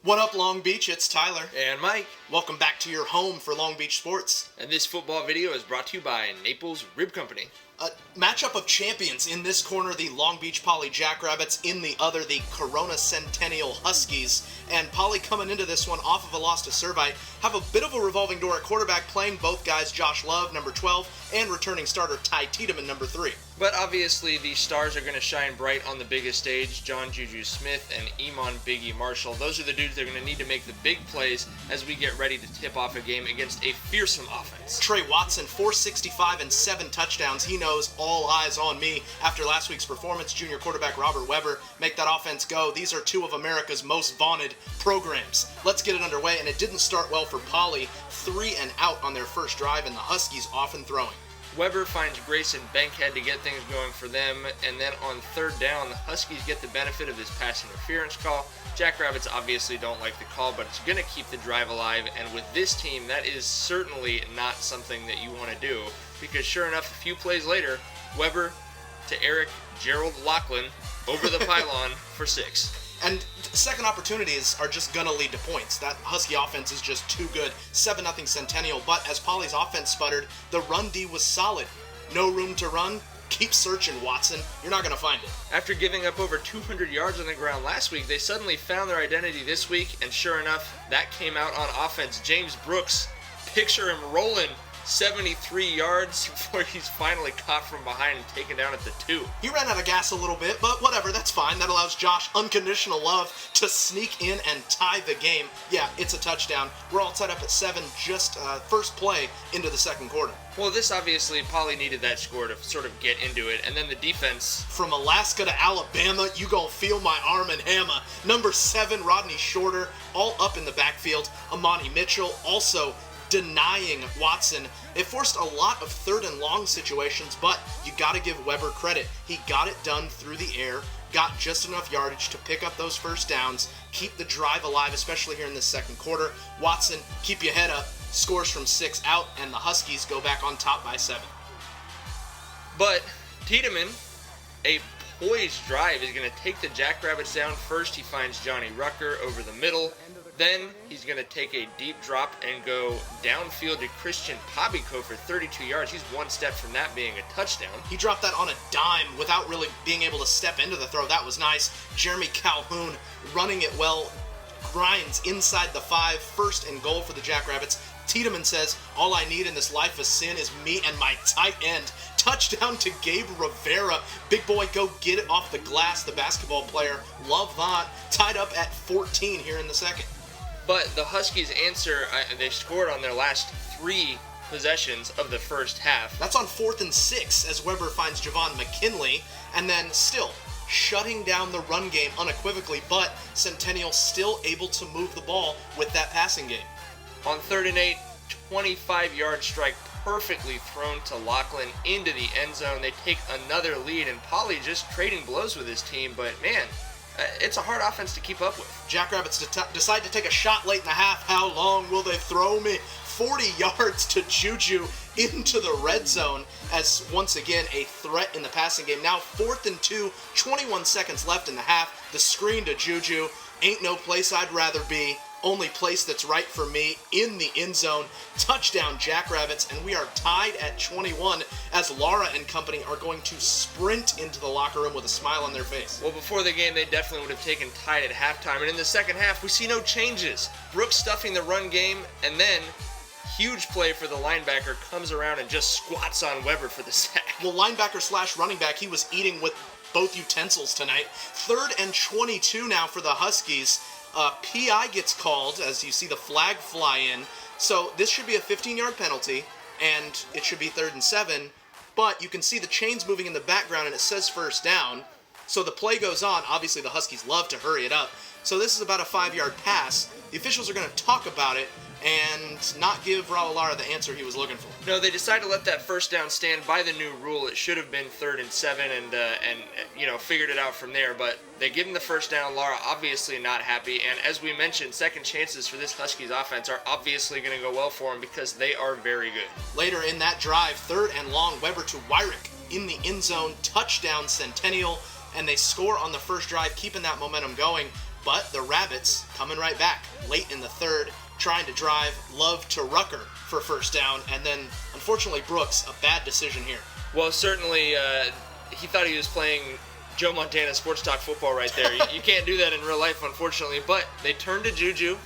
What up, Long Beach? It's Tyler. And Mike. Welcome back to your home for Long Beach sports. And this football video is brought to you by Naples Rib Company. A matchup of champions. In this corner, the Long Beach Poly Jackrabbits. In the other, the Corona Centennial Huskies. And Poly coming into this one off of a loss to Servite. Have a bit of a revolving door at quarterback, playing both guys, Josh Love, number 12, and returning starter Ty Tiedemann, number 3. But obviously, the stars are going to shine bright on the biggest stage. John Juju Smith and Iman Biggie Marshall. Those are the dudes that are going to need to make the big plays as we get ready to tip off a game against a fearsome offense. Trey Watson, 465 and 7 touchdowns. He knows all eyes on me. After last week's performance, junior quarterback Robert Weber make that offense go. These are two of America's most vaunted programs. Let's get it underway, and it didn't start well for Poly. 3 and out on their first drive, and the Huskies often throwing. Weber finds Grayson Bankhead to get things going for them, and then on third down, the Huskies get the benefit of this pass interference call. Jackrabbits obviously don't like the call, but it's going to keep the drive alive, and with this team, that is certainly not something that you want to do, because sure enough, a few plays later, Weber to Eric Gerald Lachlan over the pylon for 6. And second opportunities are just going to lead to points. That Husky offense is just too good. 7-0 Centennial, but as Poly's offense sputtered, the run D was solid. No room to run? Keep searching, Watson. You're not going to find it. After giving up over 200 yards on the ground last week, they suddenly found their identity this week, and sure enough, that came out on offense. James Brooks, picture him rolling 73 yards before he's finally caught from behind and taken down at the 2. He ran out of gas a little bit, but whatever, that's fine. That allows Josh unconditional love to sneak in and tie the game. Yeah, it's a touchdown. We're all tied up at 7, just first play into the second quarter. Well, this obviously, Poly needed that score to sort of get into it, and then the defense. From Alaska to Alabama, you gon' feel my arm and hammer. Number 7, Rodney Shorter, all up in the backfield. Amani Mitchell also denying Watson. It forced a lot of third and long situations, but you got to give Weber credit. He got it done through the air, got just enough yardage to pick up those first downs, keep the drive alive, especially here in the second quarter. Watson, keep your head up, scores from 6 out, and the Huskies go back on top by 7. But Tiedemann, a poised drive, is going to take the Jackrabbits down. First, he finds Johnny Rucker over the middle. Then he's going to take a deep drop and go downfield to Christian Pabico for 32 yards. He's one step from that being a touchdown. He dropped that on a dime without really being able to step into the throw. That was nice. Jeremy Calhoun running it well. Grinds inside the 5. First and goal for the Jackrabbits. Tiedemann says, all I need in this life of sin is me and my tight end. Touchdown to Gabe Rivera. Big boy, go get it off the glass. The basketball player. Love that. Tied up at 14 here in the second. But the Huskies answer, they scored on their last 3 possessions of the first half. That's on 4th and 6 as Weber finds Javon McKinley, and then still shutting down the run game unequivocally, but Centennial still able to move the ball with that passing game. On 3rd and 8, 25-yard strike perfectly thrown to Lachlan into the end zone. They take another lead, and Poly just trading blows with his team, but man, it's a hard offense to keep up with. Jackrabbits decide to take a shot late in the half. How long will they throw me? 40 yards to Juju into the red zone as once again a threat in the passing game. Now 4th and 2, 21 seconds left in the half. The screen to Juju. Ain't no place I'd rather be. Only place that's right for me, in the end zone. Touchdown Jackrabbits, and we are tied at 21 as Lara and company are going to sprint into the locker room with a smile on their face. Well, before the game, they definitely would have taken tied at halftime, and in the second half, we see no changes. Brooks stuffing the run game, and then huge play for the linebacker comes around and just squats on Weber for the sack. Well, linebacker slash running back, he was eating with both utensils tonight. 3rd and 22 now for the Huskies. PI gets called as you see the flag fly in. So this should be a 15-yard penalty, and it should be 3rd and 7. But you can see the chains moving in the background, and it says first down. So the play goes on. Obviously, the Huskies love to hurry it up. So this is about a 5-yard pass. The officials are going to talk about it and not give Raul Lara the answer he was looking for. No, they decided to let that first down stand. By the new rule, it should have been 3rd and 7, and figured it out from there. But they give him the first down. Lara obviously not happy, and as we mentioned, second chances for this Huskies offense are obviously going to go well for them because they are very good. Later in that drive, 3rd and long, Weber to Wyrick in the end zone, touchdown Centennial, and they score on the first drive, keeping that momentum going. But the Rabbits coming right back late in the third, trying to drive Love to Rucker for first down, and then, unfortunately, Brooks, a bad decision here. Well, certainly, he thought he was playing Joe Montana sports talk football right there. You can't do that in real life, unfortunately, but they turned to Juju.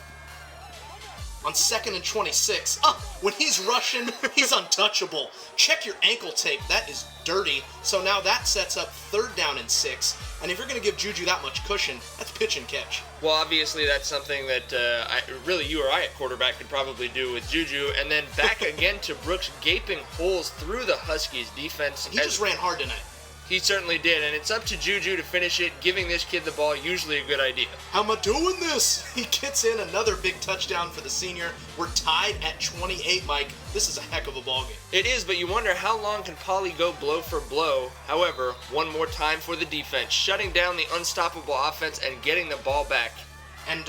On 2nd and 26, when he's rushing, he's untouchable. Check your ankle tape, that is dirty. So now that sets up 3rd down and 6, and if you're going to give Juju that much cushion, that's pitch and catch. Well, obviously that's something that really you or I at quarterback could probably do with Juju, and then back again to Brooks, gaping holes through the Huskies defense. He just ran hard tonight. He certainly did, and it's up to Juju to finish it. Giving this kid the ball, usually a good idea. How am I doing this? He gets in another big touchdown for the senior. We're tied at 28, Mike. This is a heck of a ball game. It is, but you wonder how long can Poly go blow for blow. However, one more time for the defense, shutting down the unstoppable offense and getting the ball back. And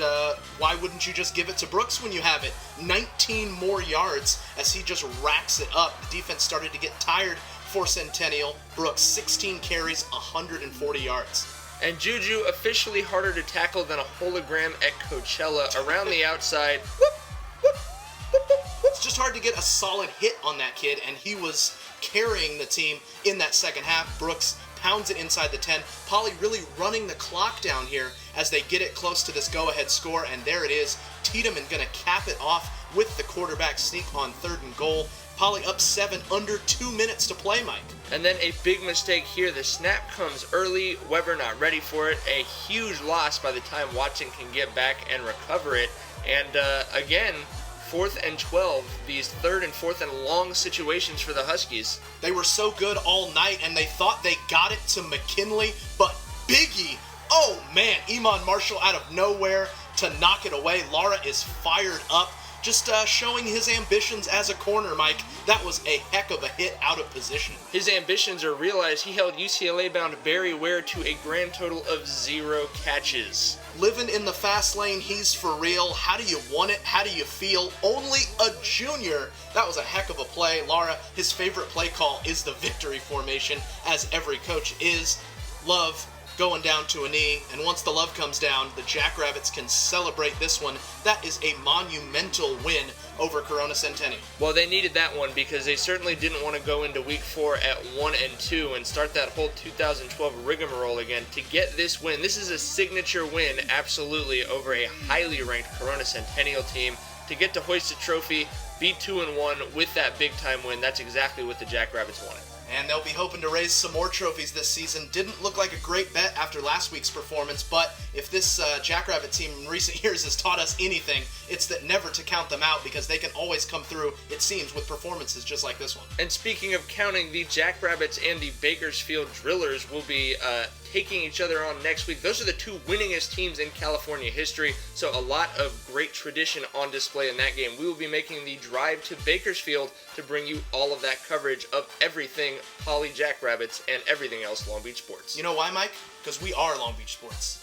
why wouldn't you just give it to Brooks when you have it? 19 more yards as he just racks it up. The defense started to get tired for Centennial. Brooks, 16 carries, 140 yards. And Juju officially harder to tackle than a hologram at Coachella around the outside. It's just hard to get a solid hit on that kid, and he was carrying the team in that second half. Brooks pounds it inside the 10. Poly really running the clock down here as they get it close to this go-ahead score, and there it is. Tiedemann going to cap it off with the quarterback sneak on 3rd and goal. Poly up 7, under 2 minutes to play, Mike. And then a big mistake here. The snap comes early. Weber not ready for it. A huge loss by the time Watson can get back and recover it. And again, 4th and 12. These 3rd and 4th and long situations for the Huskies. They were so good all night, and they thought they got it to McKinley, but Biggie, oh man, Iman Marshall out of nowhere to knock it away. Lara is fired up. Just showing his ambitions as a corner, Mike. That was a heck of a hit out of position. His ambitions are realized. He held UCLA-bound Barry Ware to a grand total of 0 catches. Living in the fast lane, he's for real. How do you want it? How do you feel? Only a junior. That was a heck of a play. Lara, his favorite play call is the victory formation, as every coach is. Love going down to a knee, and once the love comes down, the Jackrabbits can celebrate this one. That is a monumental win over Corona Centennial. Well, they needed that one because they certainly didn't want to go into week 4 at 1-2 and start that whole 2012 rigmarole again. To get this win, this is a signature win, absolutely, over a highly ranked Corona Centennial team. To get to hoist a trophy, be 2-1 with that big time win, that's exactly what the Jackrabbits wanted. And they'll be hoping to raise some more trophies this season. Didn't look like a great bet after last week's performance, but if this Jackrabbit team in recent years has taught us anything, it's that never to count them out, because they can always come through, it seems, with performances just like this one. And speaking of counting, the Jackrabbits and the Bakersfield Drillers will be taking each other on next week. Those are the 2 winningest teams in California history, so a lot of great tradition on display in that game. We will be making the drive to Bakersfield to bring you all of that coverage of everything Poly Jackrabbits and everything else Long Beach sports. You know why, Mike? Because we are Long Beach sports.